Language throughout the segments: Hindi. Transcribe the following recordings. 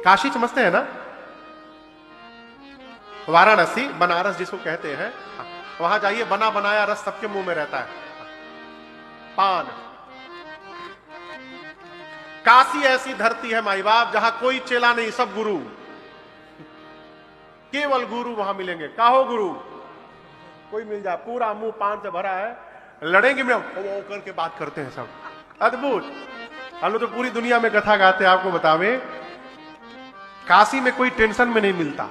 काशी समझते हैं ना, वाराणसी, बनारस जिसको कहते हैं, वहां जाइए, बना बनाया रस सबके मुंह में रहता है, पान। काशी ऐसी धरती है माई बाप जहां कोई चेला नहीं, सब गुरु, केवल गुरु वहां मिलेंगे। कहो गुरु, कोई मिल जाए, पूरा मुंह पान से भरा है, लड़ेंगे में वो करके बात करते हैं सब, अद्भुत। हम लोग तो पूरी दुनिया में कथा गाते हैं, आपको बतावे काशी में कोई टेंशन में नहीं मिलता।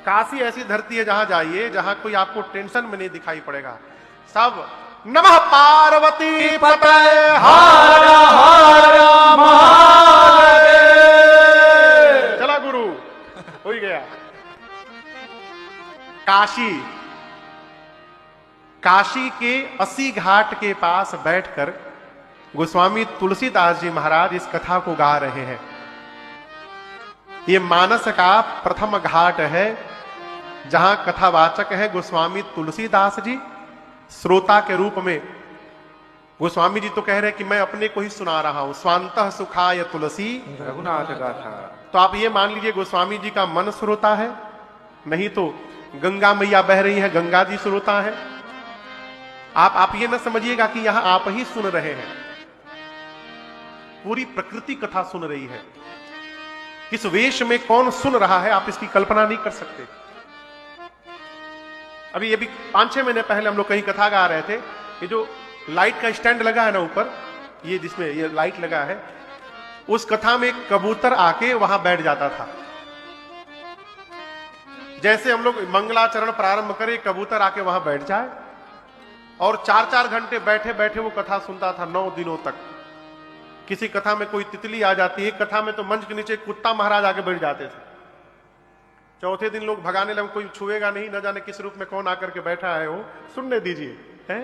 काशी ऐसी धरती है जहां जाइए जहां कोई आपको टेंशन में नहीं दिखाई पड़ेगा, सब नमः पार्वती पते हर हर महादेव। चला गुरु, हो ही गया। काशी, काशी के 80 घाट के पास बैठकर गोस्वामी तुलसीदास जी महाराज इस कथा को गा रहे हैं। ये मानस का प्रथम घाट है जहां कथावाचक है गोस्वामी तुलसीदास जी, श्रोता के रूप में गोस्वामी जी तो कह रहे हैं कि मैं अपने को ही सुना रहा हूं, स्वांतः सुखाय तुलसी रघुनाथ गाथा। तो आप ये मान लीजिए गोस्वामी जी का मन श्रोता है, नहीं तो गंगा मैया बह रही है, गंगा जी श्रोता है। आप ये न समझिएगा कि यहां आप ही सुन रहे हैं, पूरी प्रकृति कथा सुन रही है। किस वेश में कौन सुन रहा है आप इसकी कल्पना नहीं कर सकते। अभी 5-6 महीने पहले हम लोग कहीं कथा गा रहे थे, ये जो लाइट का स्टैंड लगा है ना ऊपर, ये जिसमें ये लाइट लगा है, उस कथा में एक कबूतर आके वहां बैठ जाता था। जैसे हम लोग मंगलाचरण प्रारंभ करें, कबूतर आके वहां बैठ जाए और 4-4 घंटे बैठे बैठे वो कथा सुनता था 9 दिनों तक। किसी कथा में कोई तितली आ जाती है, कथा में तो मंच के नीचे कुत्ता महाराज आके बैठ जाते थे। चौथे दिन लोग भगाने लगे, कोई छुएगा नहीं, न जाने किस रूप में कौन आकर के बैठा है, वो सुनने दीजिए। है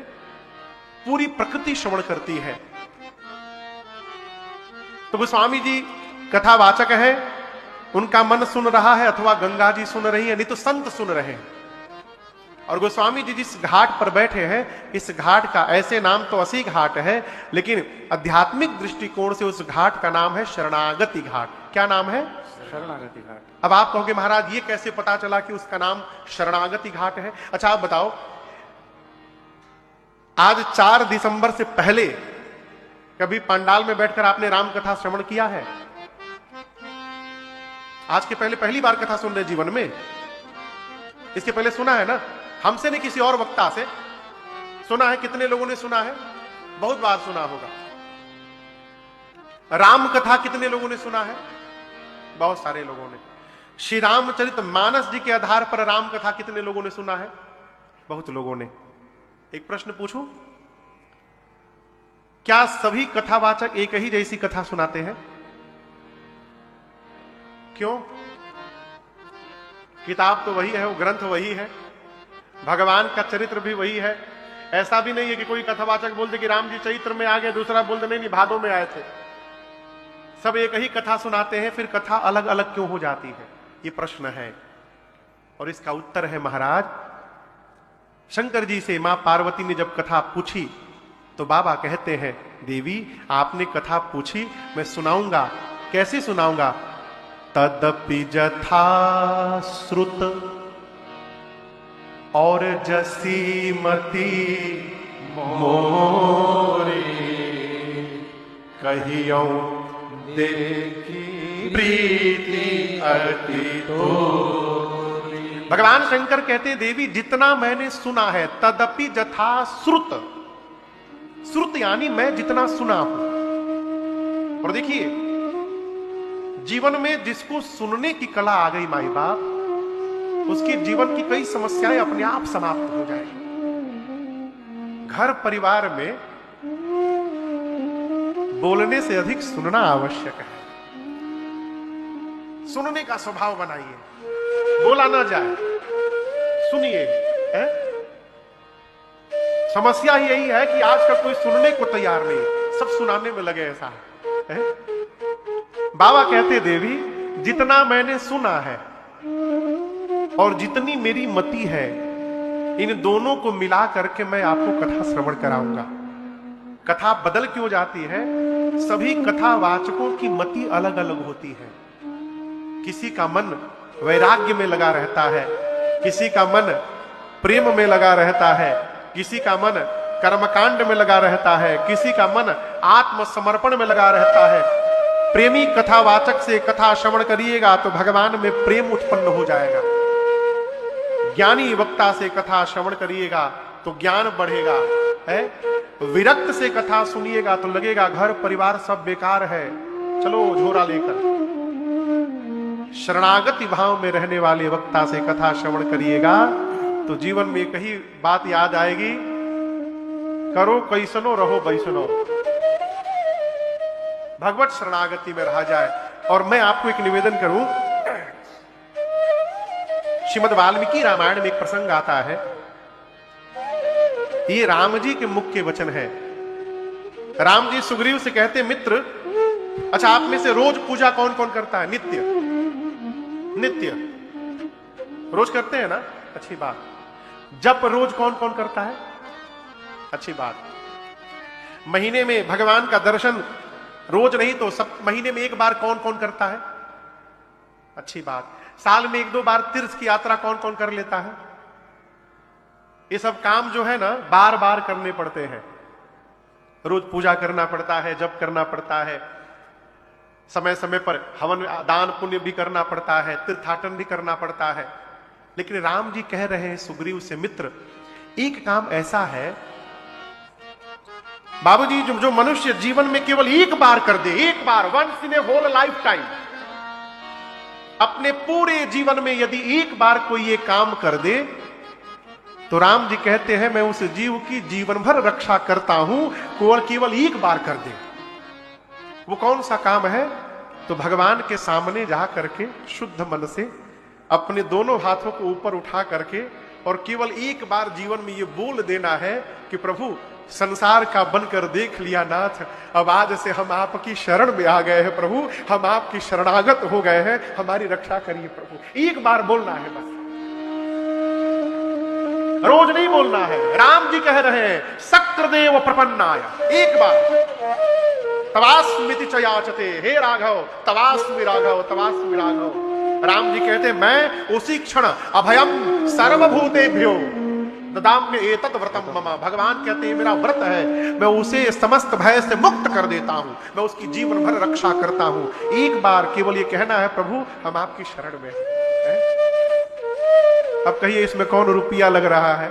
पूरी प्रकृति श्रवण करती है। तो गोस्वामी जी कथावाचक है, उनका मन सुन रहा है अथवा गंगा जी सुन रही है, नहीं तो संत सुन रहे हैं। और गोस्वामी जी जिस घाट पर बैठे हैं, इस घाट का ऐसे नाम तो 80 घाट है, लेकिन आध्यात्मिक दृष्टिकोण से उस घाट का नाम है शरणागति घाट। क्या नाम है? शरणागति घाट। अब आप कहोगे महाराज ये कैसे पता चला कि उसका नाम शरणागति घाट है? अच्छा आप बताओ, आज 4 दिसंबर से पहले कभी पंडाल में बैठकर आपने राम कथा श्रवण किया है? आज के पहले पहली बार कथा सुन रहे जीवन में? इसके पहले सुना है ना? हमसे नहीं, किसी और वक्ता से सुना है। कितने लोगों ने सुना है? बहुत बार सुना होगा। राम कथा कितने लोगों ने सुना है? बहुत सारे लोगों ने। श्री रामचरित मानस जी के आधार पर राम कथा कितने लोगों ने सुना है? बहुत लोगों ने। एक प्रश्न पूछूं, क्या सभी कथावाचक एक ही जैसी कथा सुनाते हैं? क्यों? किताब तो वही है, वो ग्रंथ वही है, भगवान का चरित्र भी वही है। ऐसा भी नहीं है कि कोई कथावाचक बोल दे कि राम जी चरित्र में आ गए, दूसरा बोल दे नहीं भादों में आए थे। सब एक ही कथा सुनाते हैं, फिर कथा अलग अलग क्यों हो जाती है? ये प्रश्न है और इसका उत्तर है महाराज, शंकर जी से मां पार्वती ने जब कथा पूछी तो बाबा कहते हैं, देवी आपने कथा पूछी, मैं सुनाऊंगा। कैसे सुनाऊंगा? तदपि जथा श्रुत और जसी मति मोरी, कहियो देखी प्रीति अति तोरी। भगवान शंकर कहते हैं, देवी जितना मैंने सुना है, तदपि जथा श्रुत, श्रुत यानी मैं जितना सुना हूं। और देखिए, जीवन में जिसको सुनने की कला आ गई माई बाप, उसके जीवन की कई समस्याएं अपने आप समाप्त हो जाएगी। घर परिवार में बोलने से अधिक सुनना आवश्यक है। सुनने का स्वभाव बनाइए, बोला ना जाए, सुनिए। समस्या ही यही है कि आजकल कोई सुनने को तैयार नहीं, सब सुनाने में लगे। ऐसा है? बाबा कहते, देवी जितना मैंने सुना है और जितनी मेरी मति है, इन दोनों को मिला करके मैं आपको कथा श्रवण कराऊंगा। कथा बदल क्यों जाती है? सभी कथावाचकों की मति अलग अलग होती है। किसी का मन वैराग्य में लगा रहता है, किसी का मन प्रेम में लगा रहता है, किसी का मन कर्मकांड में लगा रहता है, किसी का मन आत्मसमर्पण में लगा रहता है। प्रेमी कथावाचक से कथा श्रवण करिएगा तो भगवान में प्रेम उत्पन्न हो जाएगा। ज्ञानी वक्ता से कथा श्रवण करिएगा तो ज्ञान बढ़ेगा, है। विरक्त से कथा सुनिएगा तो लगेगा घर परिवार सब बेकार है, चलो झोरा लेकर। शरणागति भाव में रहने वाले वक्ता से कथा श्रवण करिएगा तो जीवन में एक ही बात याद आएगी, करो कैसनो रहो बैसनो। भगवत शरणागति में रहा जाए। और मैं आपको एक निवेदन करूं, श्रीमद् वाल्मीकि रामायण में एक प्रसंग आता है, ये राम जी के मुख के वचन है। राम जी सुग्रीव से कहते, मित्र, अच्छा आप में से रोज पूजा कौन कौन करता है? नित्य नित्य रोज करते हैं ना, अच्छी बात। जप रोज कौन कौन करता है? अच्छी बात। महीने में भगवान का दर्शन रोज नहीं तो सब महीने में एक बार कौन कौन करता है? अच्छी बात। साल में 1-2 बार तीर्थ की यात्रा कौन कौन कर लेता है? ये सब काम जो है ना बार बार करने पड़ते हैं। रोज पूजा करना पड़ता है, जप करना पड़ता है, समय समय पर हवन दान पुण्य भी करना पड़ता है, तीर्थाटन भी करना पड़ता है। लेकिन राम जी कह रहे हैं सुग्रीव से, मित्र, एक काम ऐसा है बाबूजी, जो मनुष्य जीवन में केवल एक बार कर दे, एक बार, once in a whole life time, अपने पूरे जीवन में यदि एक बार कोई ये काम कर दे तो राम जी कहते हैं मैं उस जीव की जीवन भर रक्षा करता हूं, केवल एक बार कर दे। वो कौन सा काम है? तो भगवान के सामने जा करके शुद्ध मन से अपने दोनों हाथों को ऊपर उठा करके और केवल एक बार जीवन में ये बोल देना है कि प्रभु संसार का बनकर देख लिया नाथ, अब आज से हम आपकी शरण में आ गए हैं प्रभु, हम आपकी शरणागत हो गए हैं, हमारी रक्षा करिए प्रभु। एक बार बोलना है बस, रोज नहीं बोलना है। राम जी कह रहे हैं शक्रदेव प्रपन्नाय, एक बार तवास्मिति च याचते, हे राघव तवास्मि राघव तवास्मि राघव। राम जी कहते मैं उसी क्षण अभयम सर्वभूतेभ्यो ददाम्य एतत् व्रतम मम। भगवान कहते हैं मेरा व्रत है, मैं उसे समस्त भय से मुक्त कर देता हूं, मैं उसकी जीवन भर रक्षा करता हूं। एक बार केवल ये कहना है प्रभु हम आपकी शरण में हैं। अब कहिए इसमें कौन रुपया लग रहा है?